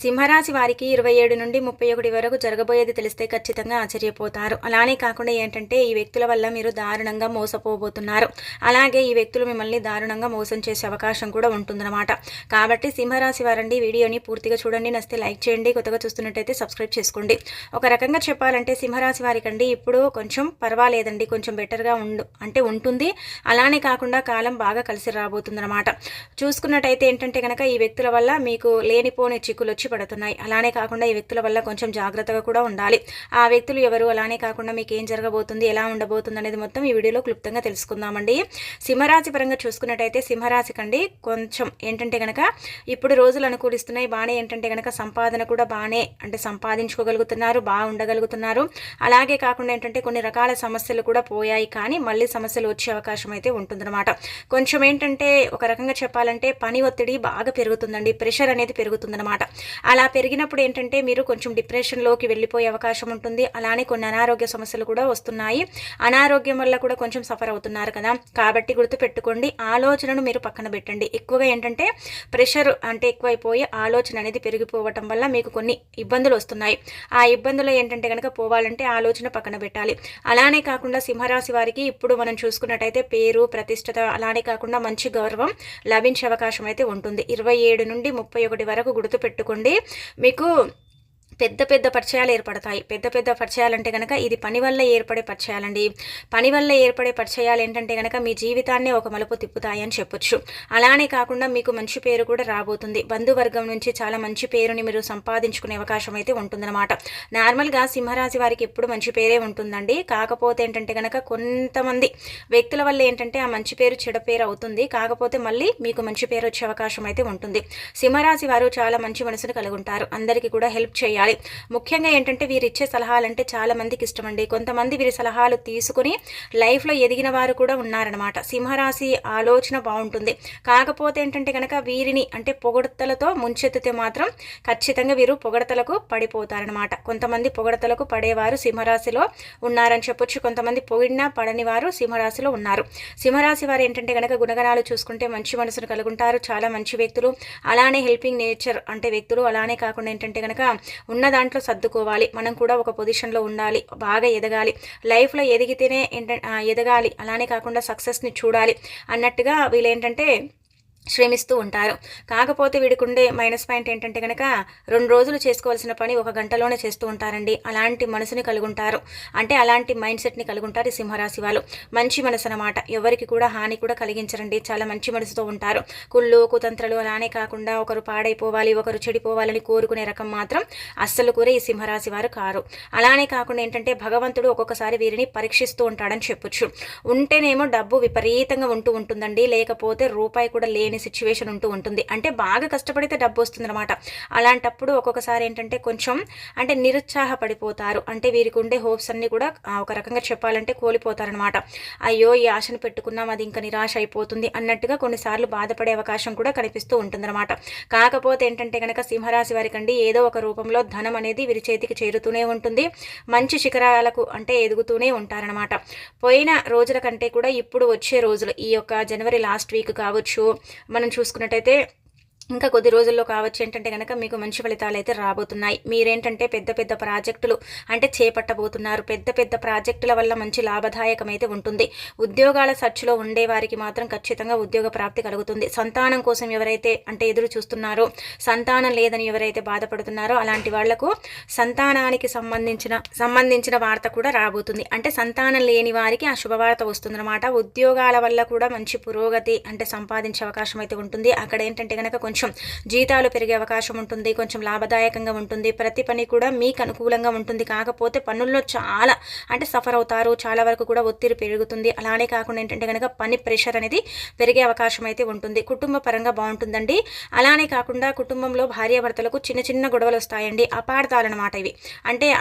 సింహరాశి వారికి 27 నుండి 31 వరకు జరగబోయేది తెలిస్తే ఖచ్చితంగా ఆశ్చర్యపోతారు. అలానే కాకుండా ఏంటంటే ఈ వ్యక్తుల వల్ల మీరు దారుణంగా మోసపోబోతున్నారు. అలాగే ఈ వ్యక్తులు మిమ్మల్ని దారుణంగా మోసం చేసే అవకాశం కూడా ఉంటుందన్నమాట. కాబట్టి సింహరాశి వారండి వీడియోని పూర్తిగా చూడండి. నచ్చితే లైక్ చేయండి. కొత్తగా చూస్తున్నట్టయితే సబ్స్క్రైబ్ చేసుకోండి. ఒక రకంగా చెప్పాలంటే సింహరాశి వారికండి ఇప్పుడు కొంచెం పర్వాలేదండి. కొంచెం బెటర్గా ఉంటుంది. అలానే కాకుండా కాలం బాగా కలిసి రాబోతుందన్నమాట. చూసుకున్నట్టయితే ఏంటంటే కనుక ఈ వ్యక్తుల వల్ల మీకు లేనిపోని చిక్కులు వచ్చి పడుతున్నాయి. అలానే కాకుండా ఈ వ్యక్తుల వల్ల కొంచెం జాగ్రత్తగా కూడా ఉండాలి. ఆ వ్యక్తులు ఎవరు, అలానే కాకుండా మీకు ఏం జరగబోతుంది, ఎలా ఉండబోతుంది అనేది మొత్తం ఈ వీడియోలో క్లుప్తంగా తెలుసుకుందామండి. సింహరాశి పరంగా చూసుకున్నట్టయితే సింహరాశి కండి కొంచెం ఏంటంటే కనుక ఇప్పుడు రోజులు అనుకూలిస్తున్నాయి. బాగానే ఏంటంటే కనుక సంపాదన కూడా బాగానే సంపాదించుకోగలుగుతున్నారు, బాగా ఉండగలుగుతున్నారు. అలాగే కాకుండా ఏంటంటే కొన్ని రకాల సమస్యలు కూడా పోయాయి, కానీ మళ్ళీ సమస్యలు వచ్చే అవకాశం అయితే ఉంటుందన్నమాట. కొంచెం ఏంటంటే ఒక రకంగా చెప్పాలంటే పని ఒత్తిడి బాగా పెరుగుతుందండి. ప్రెషర్ అనేది పెరుగుతుందన్నమాట. అలా పెరిగినప్పుడు ఏంటంటే మీరు కొంచెం డిప్రెషన్లోకి వెళ్ళిపోయే అవకాశం ఉంటుంది. అలానే కొన్ని అనారోగ్య సమస్యలు కూడా వస్తున్నాయి. అనారోగ్యం వల్ల కూడా కొంచెం సఫర్ అవుతున్నారు కదా. కాబట్టి గుర్తుపెట్టుకోండి, ఆలోచనను మీరు పక్కన పెట్టండి. ఎక్కువగా ఏంటంటే ప్రెషర్ ఎక్కువైపోయి ఆలోచన అనేది పెరిగిపోవటం వల్ల మీకు కొన్ని ఇబ్బందులు వస్తున్నాయి. ఆ ఇబ్బందులు ఏంటంటే కనుక పోవాలంటే ఆలోచన పక్కన పెట్టాలి. అలానే కాకుండా సింహరాశి వారికి ఇప్పుడు మనం చూసుకున్నట్టయితే పేరు, ప్రతిష్టత, అలానే కాకుండా మంచి గౌరవం లభించే అవకాశం అయితే ఉంటుంది. 27 నుండి 31 వరకు గుర్తుపెట్టుకోండి. మీకు పెద్ద పెద్ద పరిచయాలు ఏర్పడతాయి. పెద్ద పరిచయాలు అంటే కనుక ఇది పని వల్ల ఏర్పడే పరిచయాలండి. పని వల్ల ఏర్పడే పరిచయాలు ఏంటంటే కనుక మీ జీవితాన్ని ఒక మలుపు తిప్పుతాయి అని చెప్పొచ్చు. అలానే కాకుండా మీకు మంచి పేరు కూడా రాబోతుంది. బంధువర్గం నుంచి చాలా మంచి పేరుని మీరు సంపాదించుకునే అవకాశం అయితే ఉంటుందన్నమాట. నార్మల్గా సింహరాశి వారికి ఎప్పుడు మంచి పేరే ఉంటుందండి. కాకపోతే ఏంటంటే కనుక కొంతమంది వ్యక్తుల వల్ల ఏంటంటే ఆ మంచి పేరు చెడ పేరు అవుతుంది. కాకపోతే మళ్ళీ మీకు మంచి పేరు వచ్చే అవకాశం అయితే ఉంటుంది. సింహరాశి వారు చాలా మంచి మనసును కలిగి ఉంటారు. అందరికీ కూడా హెల్ప్ చేయాలి. ముఖ్యంగా ఏంటంటే వీరు ఇచ్చే సలహాలంటే చాలా మందికి ఇష్టమండి. కొంతమంది వీరి సలహాలు తీసుకుని లైఫ్లో ఎదిగిన వారు కూడా ఉన్నారనమాట. సింహరాశి ఆలోచన బాగుంటుంది. కాకపోతే ఏంటంటే కనుక వీరిని పొగడ్తలతో ముంచెత్తితే మాత్రం ఖచ్చితంగా వీరు పొగడతలకు పడిపోతారనమాట. కొంతమంది పొగడతలకు పడేవారు సింహరాశిలో ఉన్నారని చెప్పొచ్చు. కొంతమంది పొగిడినా పడని వారు సింహరాశిలో ఉన్నారు. సింహరాశి వారు ఏంటంటే కనుక గుణగణాలు చూసుకుంటే మంచి మనసును కలుగుంటారు. చాలా మంచి వ్యక్తులు, అలానే హెల్పింగ్ నేచర్ వ్యక్తులు. అలానే కాకుండా ఏంటంటే కనుక ఉన్న దాంట్లో సర్దుకోవాలి. మనం కూడా ఒక పొజిషన్లో ఉండాలి, బాగా ఎదగాలి. లైఫ్లో ఎదిగితేనే ఎదగాలి, అలానే కాకుండా సక్సెస్ని చూడాలి అన్నట్టుగా వీళ్ళు ఏంటంటే శ్రమిస్తూ ఉంటారు. కాకపోతే వీడికి ఉండే మైనస్ పాయింట్ ఏంటంటే కనుక 2 రోజులు చేసుకోవాల్సిన పని 1 గంటలోనే చేస్తూ ఉంటారండి. అలాంటి మనసుని కలుగుంటారు. అలాంటి మైండ్ సెట్ని కలుగుంటారు ఈ సింహరాశి వాళ్ళు. మంచి మనసు అన్నమాట. ఎవరికి కూడా హాని కూడా కలిగించరండి. చాలా మంచి మనసుతో ఉంటారు. కుళ్ళు, కుతంత్రాలు, అలానే కాకుండా ఒకరు పాడైపోవాలి, ఒకరు చెడిపోవాలని కోరుకునే రకం మాత్రం అస్సలు కూడా ఈ సింహరాశి వారు కారు. అలానే కాకుండా ఏంటంటే భగవంతుడు ఒక్కొక్కసారి వీరిని పరీక్షిస్తూ ఉంటాడని చెప్పొచ్చు. ఉంటేనేమో డబ్బు విపరీతంగా ఉంటుందండి. లేకపోతే రూపాయి కూడా లేని సిచ్యువేషన్ ఉంటుంది. బాగా కష్టపడితే డబ్బు వస్తుందన్నమాట. అలాంటప్పుడు ఒక్కొక్కసారి ఏంటంటే కొంచెం నిరుత్సాహపడిపోతారు. వీరికి ఉండే హోప్స్ అన్ని కూడా ఒక రకంగా చెప్పాలంటే కోల్పోతారనమాట. అయ్యో ఈ ఆశను పెట్టుకున్నాం, అది ఇంకా నిరాశ అయిపోతుంది అన్నట్టుగా కొన్నిసార్లు బాధపడే అవకాశం కూడా కనిపిస్తూ ఉంటుందన్నమాట. కాకపోతే ఏంటంటే కనుక సింహరాశి వారికండి ఏదో ఒక రూపంలో ధనం అనేది వీరి చేతికి చేరుతూనే ఉంటుంది. మంచి శిఖరాలకు ఎదుగుతూనే ఉంటారనమాట. పోయిన రోజుల కంటే కూడా ఇప్పుడు వచ్చే రోజులు, ఈ యొక్క జనవరి లాస్ట్ వీక్ కావచ్చు, మనం చూసుకున్నట్టయితే ఇంకా కొద్ది రోజుల్లో కావచ్చు ఏంటంటే కనుక మీకు మంచి ఫలితాలు అయితే రాబోతున్నాయి. మీరేంటంటే పెద్ద ప్రాజెక్టులు చేపట్టబోతున్నారు. పెద్ద ప్రాజెక్టుల వల్ల మంచి లాభదాయకం అయితే ఉంటుంది. ఉద్యోగాల సర్చ్లో ఉండే వారికి మాత్రం ఖచ్చితంగా ఉద్యోగ ప్రాప్తి కలుగుతుంది. సంతానం కోసం ఎవరైతే ఎదురు చూస్తున్నారో, సంతానం లేదని ఎవరైతే బాధపడుతున్నారో అలాంటి వాళ్లకు సంతానానికి సంబంధించిన వార్త కూడా రాబోతుంది. సంతానం లేని వారికి ఆ శుభవార్త వస్తుందన్నమాట. ఉద్యోగాల వల్ల కూడా మంచి పురోగతి సంపాదించే అవకాశం అయితే ఉంటుంది. అక్కడ ఏంటంటే కనుక కొంచెం జీతాలు పెరిగే అవకాశం ఉంటుంది. కొంచెం లాభదాయకంగా ఉంటుంది. ప్రతి పని కూడా మీకు అనుకూలంగా ఉంటుంది. కాకపోతే పనుల్లో చాలా సఫర్ అవుతారు. చాలా వరకు కూడా ఒత్తిడి పెరుగుతుంది. అలానే కాకుండా ఏంటంటే కనుక పని ప్రెషర్ అనేది పెరిగే అవకాశం అయితే ఉంటుంది. కుటుంబ పరంగా బాగుంటుందండి. అలానే కాకుండా కుటుంబంలో భార్యాభర్తలకు చిన్న గొడవలు వస్తాయండి. అపార్థాలన్నమాట ఇవి.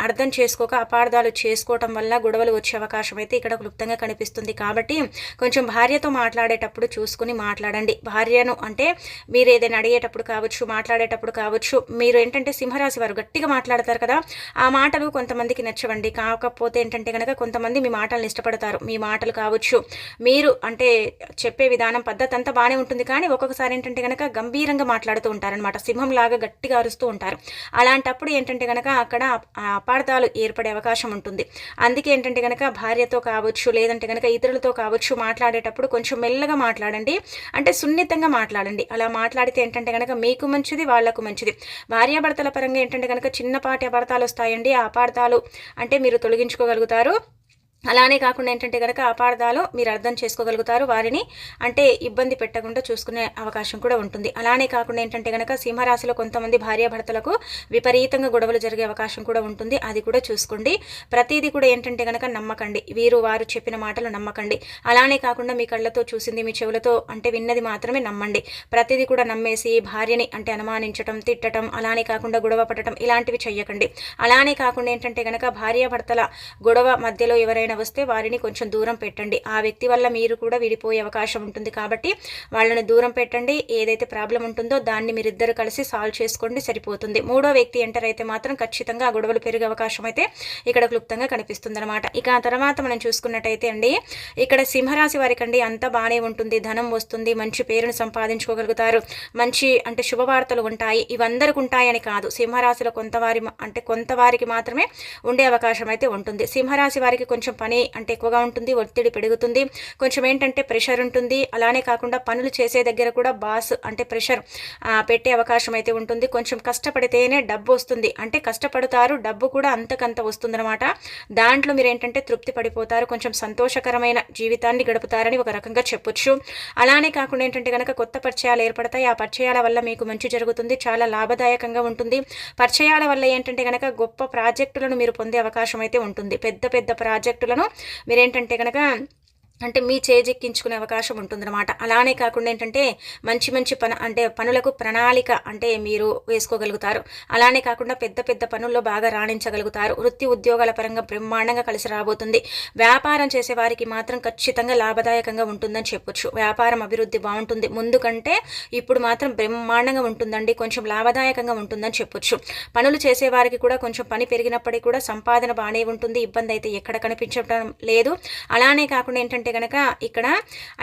అర్థం చేసుకోక అపార్థాలు చేసుకోవటం వల్ల గొడవలు వచ్చే అవకాశం అయితే ఇక్కడ క్లుప్తంగా కనిపిస్తుంది. కాబట్టి కొంచెం భార్యతో మాట్లాడేటప్పుడు చూసుకుని మాట్లాడండి. భార్యను మీరు ఏదైనా ఏదైనా అడిగేటప్పుడు కావచ్చు, మాట్లాడేటప్పుడు కావచ్చు, మీరు ఏంటంటే సింహరాశి వారు గట్టిగా మాట్లాడతారు కదా, ఆ మాటలు కొంతమందికి నచ్చవండి. కాకపోతే ఏంటంటే కనుక కొంతమంది మీ మాటలను ఇష్టపడతారు. మీ మాటలు కావచ్చు, మీరు అంటే చెప్పే విధానం పద్ధతి అంతా బాగానే ఉంటుంది, కానీ ఒక్కొక్కసారి ఏంటంటే కనుక గంభీరంగా మాట్లాడుతూ ఉంటారనమాట. సింహంలాగా గట్టిగా అరుస్తూ ఉంటారు. అలాంటప్పుడు ఏంటంటే కనుక అక్కడ అపార్థాలు ఏర్పడే అవకాశం ఉంటుంది. అందుకే ఏంటంటే కనుక భార్యతో కావచ్చు, లేదంటే కనుక ఇతరులతో కావచ్చు మాట్లాడేటప్పుడు కొంచెం మెల్లగా మాట్లాడండి. అంటే సున్నితంగా మాట్లాడండి. అలా మాట్లాడితే ఏంటంటే కనుక మీకు మంచిది, వాళ్లకు మంచిది. భార్యాభర్తల పరంగా ఏంటంటే కనుక చిన్నపాటి అపార్థాలు వస్తాయండి. ఆ అపార్థాలు అంటే మీరు తొలగించుకోగలుగుతారు. అలానే కాకుండా ఏంటంటే కనుక అపార్థాలు మీరు అర్థం చేసుకోగలుగుతారు. వారిని అంటే ఇబ్బంది పెట్టకుండా చూసుకునే అవకాశం కూడా ఉంటుంది. అలానే కాకుండా ఏంటంటే కనుక సింహరాశిలో కొంతమంది భార్యాభర్తలకు విపరీతంగా గొడవలు జరిగే అవకాశం కూడా ఉంటుంది. అది కూడా చూసుకోండి. ప్రతిదీ కూడా ఏంటంటే కనుక నమ్మకండి. వారు చెప్పిన మాటలు నమ్మకండి. అలానే కాకుండా మీ కళ్ళతో చూసింది, మీ చెవులతో అంటే విన్నది మాత్రమే నమ్మండి. ప్రతిదీ కూడా నమ్మేసి భార్యని అంటే అనుమానించటం, తిట్టడం, అలానే కాకుండా గొడవ పడటం ఇలాంటివి చెయ్యకండి. అలానే కాకుండా ఏంటంటే కనుక భార్యాభర్తల గొడవ మధ్యలో ఎవరైనా వస్తే వారిని కొంచెం దూరం పెట్టండి. ఆ వ్యక్తి వల్ల మీరు కూడా విడిపోయే అవకాశం ఉంటుంది. కాబట్టి వాళ్ళని దూరం పెట్టండి. ఏదైతే ప్రాబ్లం ఉంటుందో దాన్ని మీరిద్దరు కలిసి సాల్వ్ చేసుకోండి, సరిపోతుంది. మూడో వ్యక్తి ఎంటర్ అయితే మాత్రం ఖచ్చితంగా ఆ గొడవలు పెరిగే అవకాశం అయితే ఇక్కడ క్లుప్తంగా కనిపిస్తుంది అనమాట. ఇక ఆ తర్వాత మనం చూసుకున్నట్టయితే అండి, ఇక్కడ సింహరాశి వారికి అండి అంతా బాగానే ఉంటుంది. ధనం వస్తుంది, మంచి పేరును సంపాదించుకోగలుగుతారు, మంచి అంటే శుభవార్తలు ఉంటాయి. ఇవందరికి ఉంటాయని కాదు, సింహరాశిలో కొంతవారికి మాత్రమే ఉండే అవకాశం అయితే ఉంటుంది. సింహరాశి వారికి కొంచెం పని అంటే ఎక్కువగా ఉంటుంది, ఒత్తిడి పెరుగుతుంది, కొంచెం ఏంటంటే ప్రెషర్ ఉంటుంది. అలానే కాకుండా పనులు చేసే దగ్గర కూడా బాస్ అంటే ప్రెషర్ పెట్టే అవకాశం అయితే ఉంటుంది. కొంచెం కష్టపడితేనే డబ్బు వస్తుంది, అంటే కష్టపడతారు, డబ్బు కూడా అంతకంత వస్తుందన్నమాట. దాంట్లో మీరు ఏంటంటే తృప్తి పడిపోతారు, కొంచెం సంతోషకరమైన జీవితాన్ని గడుపుతారని ఒక రకంగా చెప్పొచ్చు. అలానే కాకుండా ఏంటంటే కనుక కొత్త పరిచయాలు ఏర్పడతాయి. ఆ పరిచయాల వల్ల మీకు మంచి జరుగుతుంది, చాలా లాభదాయకంగా ఉంటుంది. పరిచయాల వల్ల ఏంటంటే కనుక గొప్ప ప్రాజెక్టులను మీరు పొందే అవకాశం అయితే ఉంటుంది. పెద్ద పెద్ద ప్రాజెక్టులను మీరేంటంటే కనుక అంటే మీ చేజెక్కించుకునే అవకాశం ఉంటుందన్నమాట. అలానే కాకుండా ఏంటంటే మంచి మంచి పనులకు ప్రణాళిక అంటే మీరు వేసుకోగలుగుతారు. అలానే కాకుండా పెద్ద పెద్ద పనుల్లో బాగా రాణించగలుగుతారు. వృత్తి ఉద్యోగాల పరంగా బ్రహ్మాండంగా కలిసి రాబోతుంది. వ్యాపారం చేసే వారికి మాత్రం ఖచ్చితంగా లాభదాయకంగా ఉంటుందని చెప్పొచ్చు. వ్యాపారం అభివృద్ధి బాగుంటుంది, ముందు కంటే ఇప్పుడు మాత్రం బ్రహ్మాండంగా ఉంటుందండి, కొంచెం లాభదాయకంగా ఉంటుందని చెప్పొచ్చు. పనులు చేసే వారికి కూడా కొంచెం పని పెరిగినప్పటికీ కూడా సంపాదన బాగానే ఉంటుంది, ఇబ్బంది అయితే ఎక్కడ కనిపించడం లేదు. అలానే కాకుండా ఏంటంటే కనుక ఇక్కడ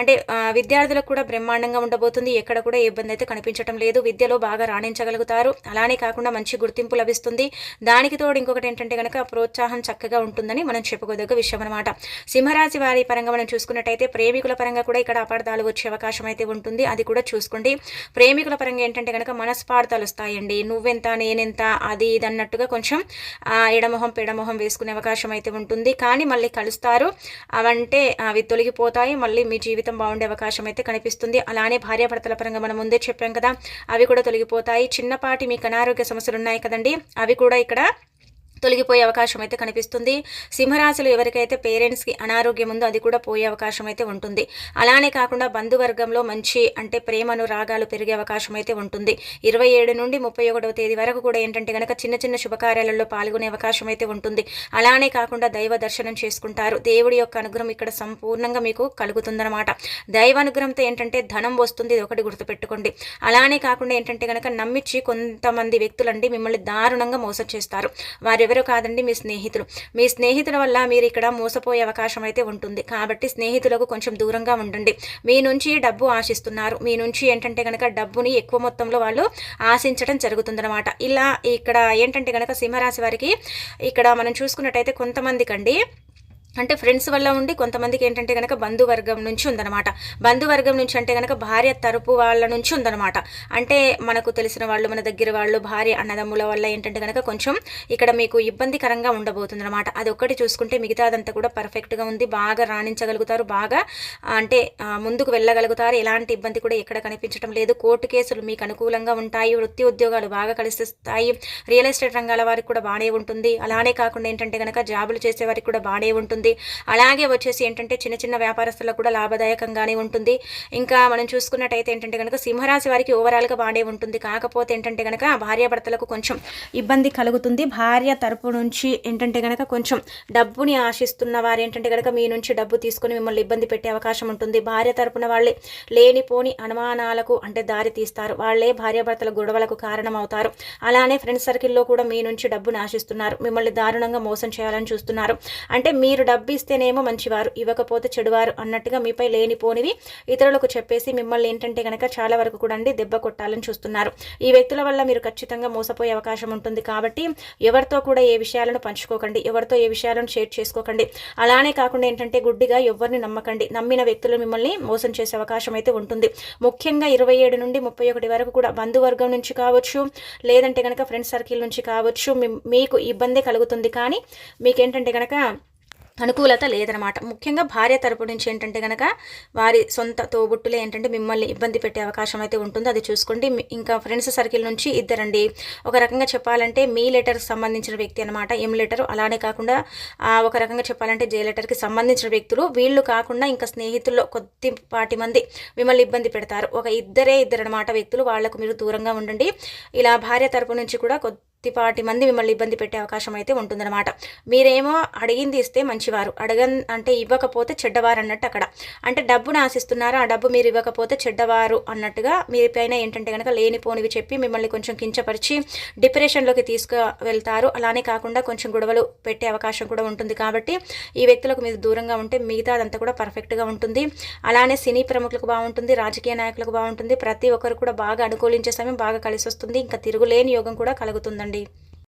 అంటే విద్యార్థులకు కూడా బ్రహ్మాండంగా ఉండబోతుంది, ఎక్కడ కూడా ఇబ్బంది అయితే కనిపించడం లేదు. విద్యలో బాగా రాణించగలుగుతారు. అలానే కాకుండా మంచి గుర్తింపు లభిస్తుంది. దానికి తోడు ఇంకొకటి ఏంటంటే కనుక ప్రోత్సాహం చక్కగా ఉంటుందని మనం చెప్పుకోదగ్గ విషయం అనమాట. సింహరాశి వారి పరంగా మనం చూసుకున్నట్టయితే ప్రేమికుల పరంగా కూడా ఇక్కడ అపార్థాలు వచ్చే అవకాశం అయితే ఉంటుంది, అది కూడా చూసుకోండి. ప్రేమికుల పరంగా ఏంటంటే కనుక మనస్పార్థాలు వస్తాయండి. నువ్వెంత నేనెంత అది ఇది అన్నట్టుగా కొంచెం ఎడమొహం పెడమొహం వేసుకునే అవకాశం అయితే ఉంటుంది. కానీ మళ్ళీ కలుస్తారు, అవంటే అవి తొలగిపోతాయి, మళ్ళీ మీ జీవితం బాగుండే అవకాశం అయితే కనిపిస్తుంది. అలానే భార్యాభర్తల పరంగా మనం ముందే చెప్పాం కదా, అవి కూడా తొలగిపోతాయి. చిన్నపాటి మీకు అనారోగ్య సమస్యలు ఉన్నాయి కదండి, అవి కూడా ఇక్కడ తొలగిపోయే అవకాశం అయితే కనిపిస్తుంది. సింహరాశిలో ఎవరికైతే పేరెంట్స్కి అనారోగ్యం ఉందో అది కూడా పోయే అవకాశం అయితే ఉంటుంది. అలానే కాకుండా బంధువర్గంలో మంచి అంటే ప్రేమను రాగాలు పెరిగే అవకాశం అయితే ఉంటుంది. 27 నుండి 31వ తేదీ వరకు కూడా ఏంటంటే కనుక చిన్న చిన్న శుభకార్యాలలో పాల్గొనే అవకాశం అయితే ఉంటుంది. అలానే కాకుండా దైవ దర్శనం చేసుకుంటారు. దేవుడి యొక్క అనుగ్రహం ఇక్కడ సంపూర్ణంగా మీకు కలుగుతుందన్నమాట. దైవ అనుగ్రహంతో ఏంటంటే ధనం వస్తుంది, ఇది ఒకటి గుర్తుపెట్టుకోండి. అలానే కాకుండా ఏంటంటే కనుక నమ్మించి కొంతమంది వ్యక్తులండి మిమ్మల్ని దారుణంగా మోసం చేస్తారు. వారు ఎవరో కాదండి, మీ స్నేహితులు. మీ స్నేహితుల వల్ల మీరు ఇక్కడ మోసపోయే అవకాశం అయితే ఉంటుంది. కాబట్టి స్నేహితులకు కొంచెం దూరంగా ఉండండి. మీ నుంచి డబ్బు ఆశిస్తున్నారు, మీ నుంచి ఏంటంటే కనుక డబ్బుని ఎక్కువ మొత్తంలో వాళ్ళు ఆశించడం జరుగుతుందన్నమాట. ఇలా ఇక్కడ ఏంటంటే కనుక సింహరాశి వారికి ఇక్కడ మనం చూసుకున్నట్టయితే కొంతమందికండి అంటే ఫ్రెండ్స్ వల్ల ఉండి, కొంతమందికి ఏంటంటే కనుక బంధువర్గం నుంచి ఉందన్నమాట. బంధువర్గం నుంచి అంటే కనుక భార్య తరపు వాళ్ళ నుంచి ఉందన్నమాట. అంటే మనకు తెలిసిన వాళ్ళు, మన దగ్గర వాళ్ళు, భార్య అన్నదమ్ముల వల్ల ఏంటంటే కనుక కొంచెం ఇక్కడ మీకు ఇబ్బందికరంగా ఉండబోతుంది అనమాట. అది ఒక్కటి చూసుకుంటే మిగతాదంతా కూడా పర్ఫెక్ట్గా ఉంది, బాగా రాణించగలుగుతారు, బాగా అంటే ముందుకు వెళ్ళగలుగుతారు. ఎలాంటి ఇబ్బంది కూడా ఎక్కడ కనిపించడం లేదు. కోర్టు కేసులు మీకు అనుకూలంగా ఉంటాయి, వృత్తి ఉద్యోగాలు బాగా కలిసిస్తాయి, రియల్ ఎస్టేట్ రంగాల వారికి కూడా బాగానే ఉంటుంది. అలానే కాకుండా ఏంటంటే కనుక జాబులు చేసే వారికి కూడా బాగానే ఉంటుంది. ఉంటుంది. అలాగే వచ్చేసి ఏంటంటే చిన్న చిన్న వ్యాపారస్తులకు కూడా లాభదాయకంగానే ఉంటుంది. ఇంకా మనం చూసుకున్నట్టయితే ఏంటంటే కనుక సింహరాశి వారికి ఓవరాల్గా బాగానే ఉంటుంది. కాకపోతే ఏంటంటే కనుక భార్యాభర్తలకు కొంచెం ఇబ్బంది కలుగుతుంది. భార్య తరపు నుంచి ఏంటంటే కనుక కొంచెం డబ్బుని ఆశిస్తున్న వారు ఏంటంటే కనుక మీ నుంచి డబ్బు తీసుకుని మిమ్మల్ని ఇబ్బంది పెట్టే అవకాశం ఉంటుంది. భార్య తరపున వాళ్ళే లేనిపోని అనుమానాలకు అంటే దారి తీస్తారు. వాళ్ళే భార్యాభర్తల గొడవలకు కారణమవుతారు. అలానే ఫ్రెండ్స్ సర్కిల్లో కూడా మీ నుంచి డబ్బును ఆశిస్తున్నారు. మిమ్మల్ని దారుణంగా మోసం చేయాలని చూస్తున్నారు. అంటే మీరు డబ్బు ఇస్తేనేమో మంచివారు, ఇవ్వకపోతే చెడువారు అన్నట్టుగా మీపై లేనిపోనివి ఇతరులకు చెప్పేసి మిమ్మల్ని ఏంటంటే కనుక చాలా వరకు కూడా దెబ్బ కొట్టాలని చూస్తున్నారు. ఈ వ్యక్తుల వల్ల మీరు ఖచ్చితంగా మోసపోయే అవకాశం ఉంటుంది. కాబట్టి ఎవరితో కూడా ఏ విషయాలను పంచుకోకండి, ఎవరితో ఏ విషయాలను షేర్ చేసుకోకండి. అలానే కాకుండా ఏంటంటే గుడ్డిగా ఎవరిని నమ్మకండి. నమ్మిన వ్యక్తులు మిమ్మల్ని మోసం చేసే అవకాశం అయితే ఉంటుంది. ముఖ్యంగా 27 నుండి 31 వరకు కూడా బంధువర్గం నుంచి కావచ్చు, లేదంటే కనుక ఫ్రెండ్స్ సర్కిల్ నుంచి కావచ్చు, మీకు ఇబ్బంది కలుగుతుంది. కానీ మీకేంటంటే కనుక అనుకూలత లేదనమాట. ముఖ్యంగా భార్య తరపు నుంచి ఏంటంటే కనుక వారి సొంత తోబుట్టులే ఏంటంటే మిమ్మల్ని ఇబ్బంది పెట్టే అవకాశం అయితే ఉంటుంది. అది చూసుకోండి. ఇంకా ఫ్రెండ్స్ సర్కిల్ నుంచి ఇద్దరండి. ఒక రకంగా చెప్పాలంటే మీ లెటర్కి సంబంధించిన వ్యక్తి అనమాట, ఎం లెటర్. అలానే కాకుండా ఒక రకంగా చెప్పాలంటే జే లెటర్కి సంబంధించిన వ్యక్తులు. వీళ్ళు కాకుండా ఇంకా స్నేహితుల్లో కొద్దిపాటి మంది మిమ్మల్ని ఇబ్బంది పెడతారు. ఒక ఇద్దరు అనమాట వ్యక్తులు. వాళ్లకు మీరు దూరంగా ఉండండి. ఇలా భార్య తరపు నుంచి కూడా కొద్దిపాటి మంది మిమ్మల్ని ఇబ్బంది పెట్టే అవకాశం అయితే ఉంటుందన్నమాట. మీరేమో అడిగింది ఇస్తే మంచివారు, అంటే ఇవ్వకపోతే చెడ్డవారు అన్నట్టు. అక్కడ అంటే డబ్బును ఆశిస్తున్నారు, ఆ డబ్బు మీరు ఇవ్వకపోతే చెడ్డవారు అన్నట్టుగా మీపైన ఏంటంటే కనుక లేనిపోనివి చెప్పి మిమ్మల్ని కొంచెం కించపరిచి డిప్రెషన్లోకి తీసుకువెళ్తారు. అలానే కాకుండా కొంచెం గొడవలు పెట్టే అవకాశం కూడా ఉంటుంది. కాబట్టి ఈ వ్యక్తులకు మీరు దూరంగా ఉంటే మిగతా అదంతా కూడా పర్ఫెక్ట్గా ఉంటుంది. అలానే సినీ ప్రముఖులకు బాగుంటుంది, రాజకీయ నాయకులకు బాగుంటుంది. ప్రతి ఒక్కరు కూడా బాగా అనుకూలించే సమయం బాగా కలిసి వస్తుంది. ఇంకా తిరుగులేని యోగం కూడా కలుగుతుందండి.